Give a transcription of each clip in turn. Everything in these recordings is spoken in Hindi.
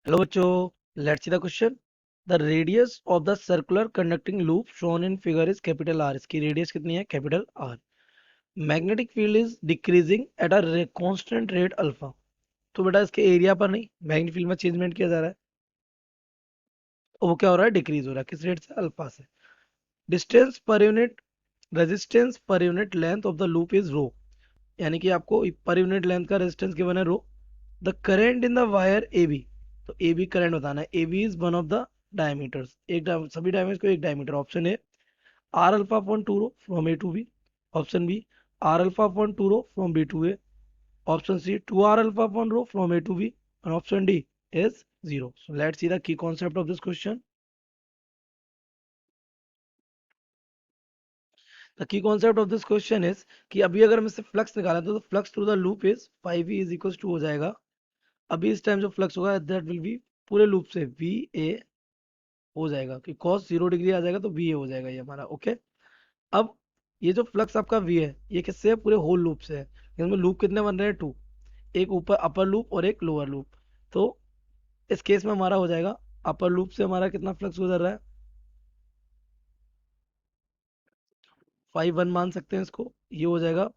हेलो बच्चों, let's see the question. The radius of the circular conducting loop shown in figure is capital R. इसकी रेडियस कितनी है? Capital R. Magnetic field is decreasing at a constant rate alpha. तो बेटा इसके एरिया पर नहीं, मैग्नेटिक फील्ड में चेंजमेंट किया जा रहा है, तो वो क्या हो रहा है? डिक्रीज हो रहा है। किस रेट से? अल्फा से। Distance per unit resistance per unit length of the loop is rho. यानी कि आपको पर यूनिट लेंथ का रेजिस्टेंस गिवन है rho. The current in the wire A B, तो ए बी करंट बताना है। A B is one of the diameters, सभी डायमीटर्स को एक डायमीटर। Option A r alpha upon two rho from A to B. Option B r alpha upon two rho from B two A. Option C two R alpha upon rho from A to B. And option D is zero. So let's see the key concept of this question. The key concept of this question is कि अभी अगर हम इससे फ्लक्स निकालें तो flux through the loop is 5v is equal to हो जाएगा। अभी इस टाइम जो फ्लक्स होगा दैट विल बी पूरे लूप से वी ए हो जाएगा कि cos 0 डिग्री आ जाएगा तो वी ए हो जाएगा ये हमारा। ओके। अब ये जो फ्लक्स आपका वी है ये किससे है? पूरे होल लूप से है। इसमें लूप कितने बन रहे हैं? टू। एक ऊपर अपर लूप और एक लोअर लूप। तो इस केस में हमारा हो जाएगा अपर लूप से हमारा कितना फ्लक्स गुजर रहा है? 5 1 मान सकते हैं इसको। ये हो जाएगा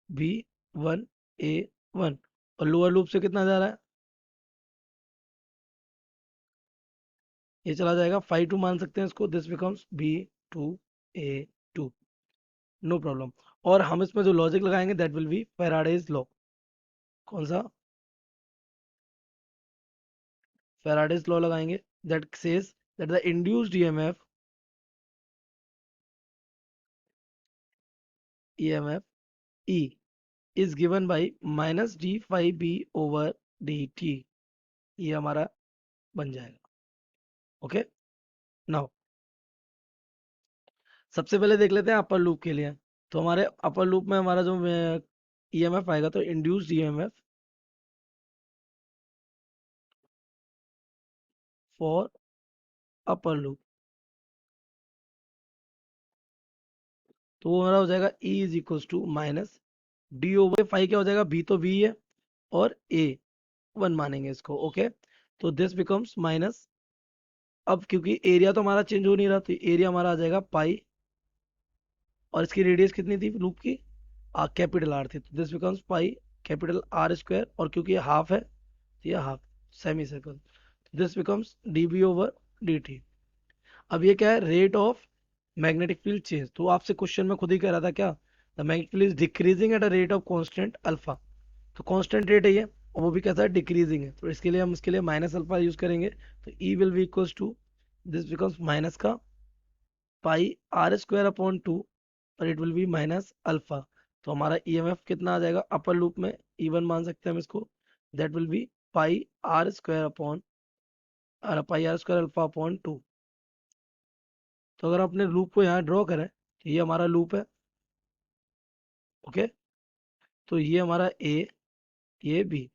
वी वन ए वन। और लोअर लूप से कितना जा रहा है? ये चला जाएगा 5 2 मान सकते हैं इसको। This becomes B two A two. No problem. और हम इसमें जो लॉजिक लगाएंगे that will be Faraday's law. कौन सा? फैराडेज लॉ लगाएंगे। That says that the induced EMF E is given by minus D five B over D T. ये हमारा बन जाएगा। ओके। नाउ सबसे पहले देख लेते हैं अपर लूप के लिए। तो हमारे अपर लूप में हमारा जो ईएमएफ आएगा तो induced EMF for upper loop, तो वो हमारा हो जाएगा E is equal to minus D over five. क्या हो जाएगा? बी तो बी है और ए वन मानेंगे इसको। ओके। तो दिस बिकम्स माइनस। अब क्योंकि एरिया तो हमारा चेंज हो नहीं रहा तो एरिया हमारा आ जाएगा पाई। और इसकी रेडियस कितनी थी लूप की? कैपिटल आर थी। तो this becomes pi capital R square. और क्योंकि ये हाफ है तो ये half semi circle. This becomes D B over D T. अब ये क्या है? Rate of magnetic field change. तो आपसे क्वेश्चन में खुद ही कह रहा था क्या? The magnetic field is decreasing at a rate of constant alpha. तो कांस्टेंट रेट है ये और वो भी कैसा है? डिक्रीजिंग है। तो इसके लिए हम इसके लिए माइनस अल्फा यूज करेंगे। तो E will be equal to this becomes minus का pi R square upon two और it will be minus alpha. तो हमारा ईएमएफ कितना आ जाएगा अपर लूप में? E1 मान सकते हैं हम इसको। That will be pi R square upon pi R square alpha upon two. तो अगर अपने लूप को यहाँ ड्रॉ करें तो ये हमारा लूप है। ओके। तो ये हमारा ए, ये बी।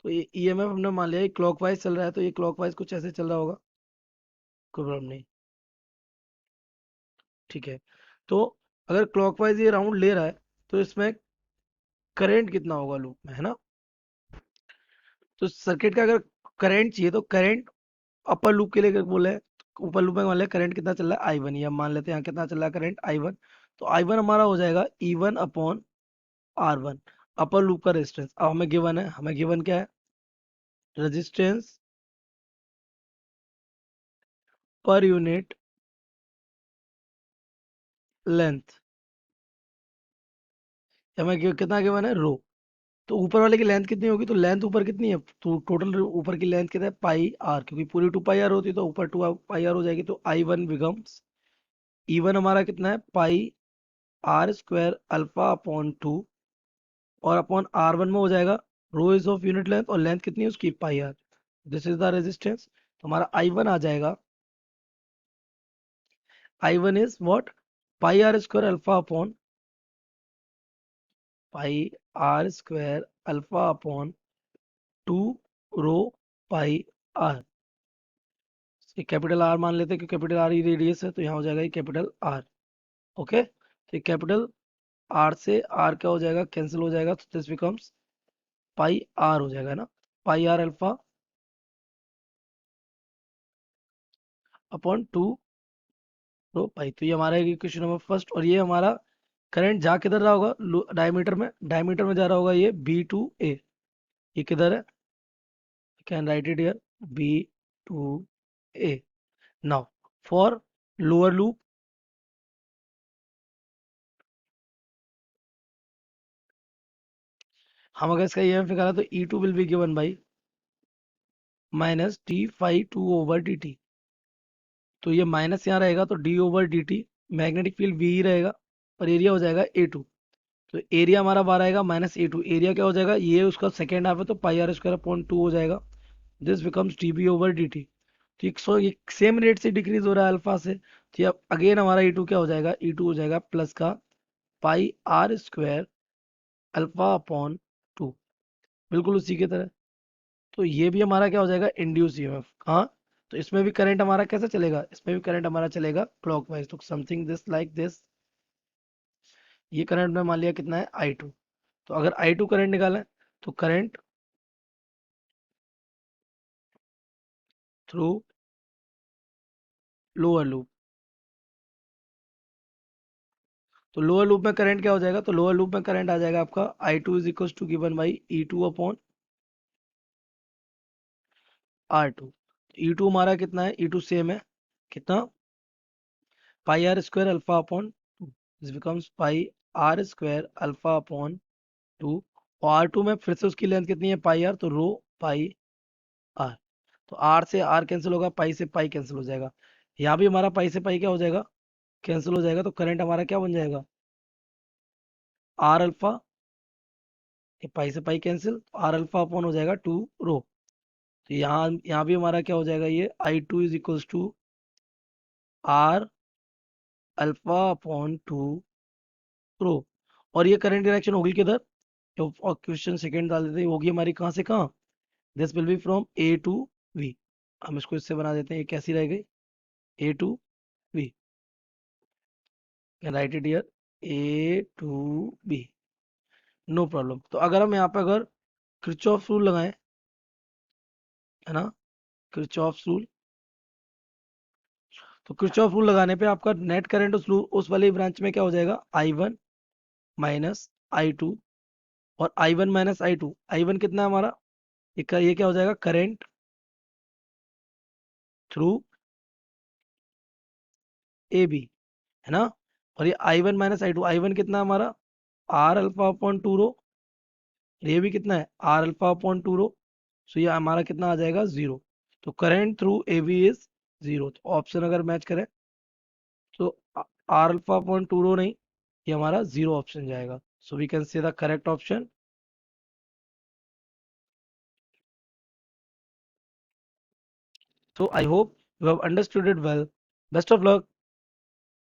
तो ये ईएमएफ हमने मान लिया क्लॉकवाइज चल रहा है तो ये क्लॉकवाइज कुछ ऐसे चल रहा होगा। कोई प्रॉब्लम नहीं। ठीक है। तो अगर क्लॉकवाइज ये राउंड ले रहा है तो इसमें करंट कितना होगा लूप में, है ना? तो सर्किट का अगर करंट चाहिए तो करंट अपर लूप के लिए अगर बोले तो ऊपर लूप में मान लिया करंट कितना चल रहा है? I one. या मान लेते हैं यहाँ कितना चल रहा है करंट? I one. तो आई वन हमारा हो जाएगा E one upon R one. Upper loop का रेजिस्टेंस अब हमें गिवन है। हमें गिवन क्या है? Resistance per unit length. हमें कितना गिवन है? रो। तो ऊपर वाले की लेंथ कितनी होगी? तो लेंथ ऊपर कितनी है? तो टोटल ऊपर की लेंथ कितना है? Pi are. क्योंकि पूरी टू पाई आर होती है तो ऊपर टू पाई आर हो जाएगी। तो I one becomes E one हमारा कितना है? Pi R square alpha upon two और अपॉन आर वन में हो जाएगा rho is of unit length और लेंथ कितनी है उसकी? Pi R. This is the resistance. तो हमारा आई वन आ जाएगा। I one is what? Pi R square alpha upon pi R square alpha upon two rho pi R. Capital R मान लेते हैं क्योंकि कैपिटल आर ही रेडियस है तो यहाँ हो जाएगा ये कैपिटल आर। ओके। तो कैपिटल आर से आर क्या हो जाएगा? कैंसिल हो जाएगा। तो दिस बिकम्स पाई आर हो जाएगा ना। पाई आर अल्फा अपॉन 2 रो पाई। तो ये हमारा इक्वेशन नंबर फर्स्ट। और ये हमारा करंट जा किधर रहा होगा, डायमीटर में जा रहा होगा ये B2A। ये किधर है, can write it here, B2A। Now for lower loop, हम अगर इसका EMF निकाला तो E2 will be given by minus d phi 2/dt। तो ये माइनस यहाँ रहेगा तो d/dt, मैग्नेटिक फील्ड V ही रहेगा और एरिया हो जाएगा A2। तो एरिया हमारा बाहर आएगा -A2। एरिया क्या हो जाएगा, ये उसका सेकेंड हाफ है तो πr² अपॉन 2 हो जाएगा। This becomes dB/dt। तो ये सेम रेट से डिक्रीज हो रहा है अल्फा से, तो अब अगेन हमारा E2 क्या हो जाएगा, E2 हो जाएगा प्लस का πr² अल्फा/2, बिल्कुल उसी की तरह। तो ये भी हमारा क्या हो जाएगा, इंड्यूस ईएमएफ। हाँ, तो इसमें भी करंट हमारा कैसे चलेगा, इसमें भी करंट हमारा चलेगा क्लॉकवाइज। तो समथिंग दिस लाइक दिस। ये करंट में मान लिया कितना है, I2। तो अगर I2 करंट निकालें तो करंट थ्रू लोअर लूप। तो लोअर लूप में करंट क्या हो जाएगा, तो लोअर लूप में करंट आ जाएगा आपका I2 is equal to given by E2/R2। E2 हमारा कितना है, E2 सेम है कितना, πr² अल्फा/2। This becomes πr² अल्फा/2। और R2 में फिर से उसकी लेंथ कितनी है, πr, तो रो पाई आर। तो R से R कैंसिल होगा, पाई से पाई कैंसिल हो जाएगा। यहाँ भी हमारा पाई से पाई क्या हो जाएगा, कैंसिल हो जाएगा। तो करंट हमारा क्या बन जाएगा, आर अल्फा, ये पाई से pi cancel, R alpha upon हो जाएगा 2 रो। तो यहाँ भी हमारा क्या हो जाएगा, ये I2 is equals to R alpha by two rho. और ये करंट डायरेक्शन होगी किधर, तो क्वेश्चन सेकंड डाल देते हैं, होगी हमारी कहाँ से कहाँ, this will be from A to V। हम इसको इससे बना देते हैं, ये कैसी रह गई, A to V, write it here, A to B, no problem. तो अगर हम यहाँ पे अगर किरचॉफ रूल लगाएं, है ना, किरचॉफ रूल, तो किरचॉफ रूल लगाने पे आपका नेट करंट उस वाली ब्रांच में क्या हो जाएगा, I1 माइनस I2। और I1 माइनस I2, I1 कितना है हमारा, ये क्या हो जाएगा, करंट थ्रू AB, है ना। और ये I1 माइनस I2, I1 कितना है हमारा, R अल्फा/2 रो। ये भी कितना है, R अल्फा/2 रो। सो ये हमारा कितना आ जाएगा, 0। तो करंट थ्रू AB इज 0। तो ऑप्शन अगर मैच करें तो R अल्फा/2 रो नहीं, ये हमारा 0 ऑप्शन जाएगा। So we can say the correct option. So I hope you have understood it well. Best of luck.